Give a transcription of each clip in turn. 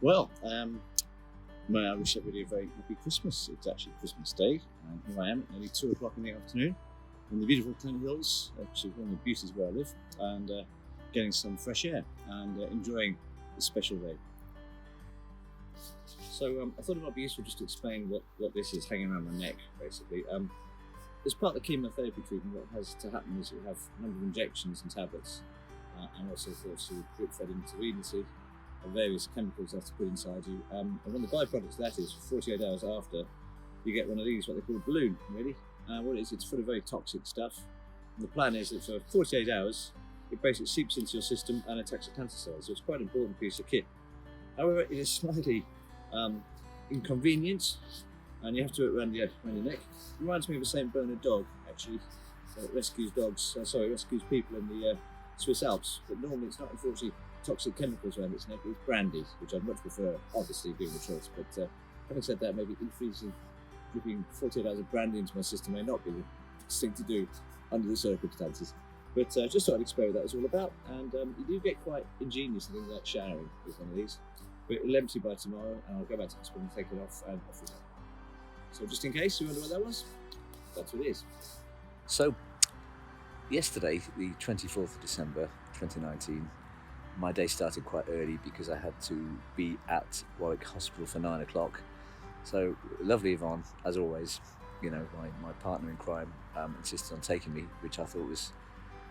Well, may I wish everybody a very happy Christmas. It's actually Christmas Day, and here I am at nearly 2 o'clock in the afternoon in the beautiful Clent Hills, which is one of the beauties where I live, and getting some fresh air and enjoying this special day. So I thought it might be useful just to explain what this is hanging around my neck, basically. As part of the chemotherapy treatment, what has to happen is you have a number of injections and tablets, and also, of course, you drip-fed intravenously of various chemicals that have to put inside you. And one of the byproducts of that is 48 hours after, you get one of these, what they call a balloon, really. What it is, it's full of very toxic stuff. And the plan is that for 48 hours, it basically seeps into your system and attacks the cancer cells. So it's quite an important piece of kit. However, it is slightly inconvenient, and you have to do it around your neck. It reminds me of a St. Bernard dog, actually, that rescues people in the Swiss Alps. But normally it's not, unfortunately, toxic chemicals around its neck. It's brandy, which I'd much prefer, obviously, being the choice. But having said that, maybe infreezing, dripping 48 hours of brandy into my system may not be the thing to do under the circumstances. But just thought I'd explain what that was all about. And you do get quite ingenious things like showering with one of these. But it'll empty by tomorrow, and I'll go back to the hospital and take it off, and off we go. So just in case you wonder what that was, that's what it is. So, yesterday, the 24th of December 2019, my day started quite early because I had to be at Warwick Hospital for 9 o'clock. So, lovely Yvonne, as always, you know, my partner in crime, insisted on taking me, which I thought was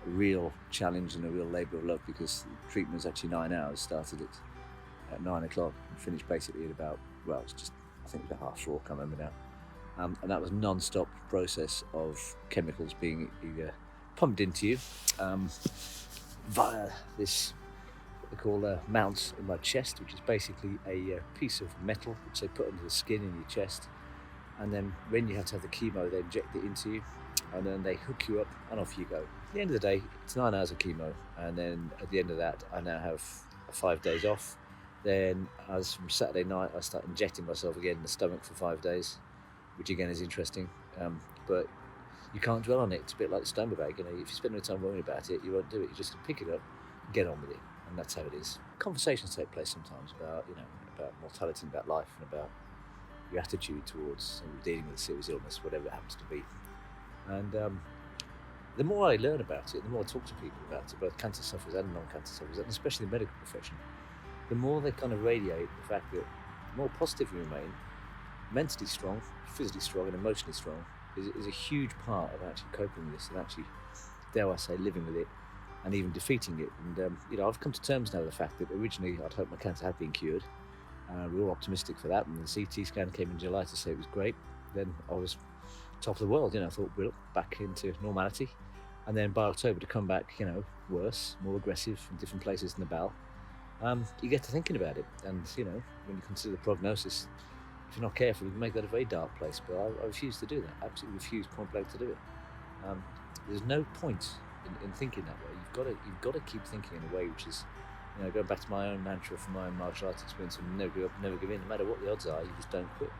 a real challenge and a real labour of love, because the treatment was actually 9 hours, started at 9 o'clock and finished basically at about, well, it's just, I think it was about 4:30, I can't remember now. And that was a non-stop process of chemicals being either pumped into you via this, what they call a mount in my chest, which is basically a piece of metal which they put under the skin in your chest, and then when you have to have the chemo, they inject it into you, and then they hook you up and off you go. At the end of the day, it's 9 hours of chemo, and then at the end of that, I now have 5 days off. Then, as from Saturday night, I start injecting myself again in the stomach for 5 days, which again is interesting, but you can't dwell on it. It's a bit like the stoma bag, you know. If you spend no time worrying about it, you won't do it. You just pick it up and get on with it, and that's how it is. Conversations take place sometimes about, you know, about mortality and about life, and about your attitude towards dealing with a serious illness, whatever it happens to be. And the more I learn about it, the more I talk to people about it, both cancer sufferers and non-cancer sufferers, and especially the medical profession, the more they kind of radiate the fact that the more positive you remain, mentally strong, physically strong, and emotionally strong is a huge part of actually coping with this, and actually, dare I say, living with it and even defeating it. And you know, I've come to terms now with the fact that originally I'd hoped my cancer had been cured. We were all optimistic for that, and the CT scan came in July to say it was great. Then I was top of the world, you know. I thought we're back into normality, and then by October to come back, you know, worse, more aggressive in different places in the bowel. You get to thinking about it, and you know, when you consider the prognosis, if you're not careful, you can make that a very dark place. But I refuse to do that. Absolutely refuse, point blank, to do it. There's no point in thinking that way. You've got to keep thinking in a way which is, you know, going back to my own mantra from my own martial arts experience: and never give up, never give in. No matter what the odds are, you just don't quit.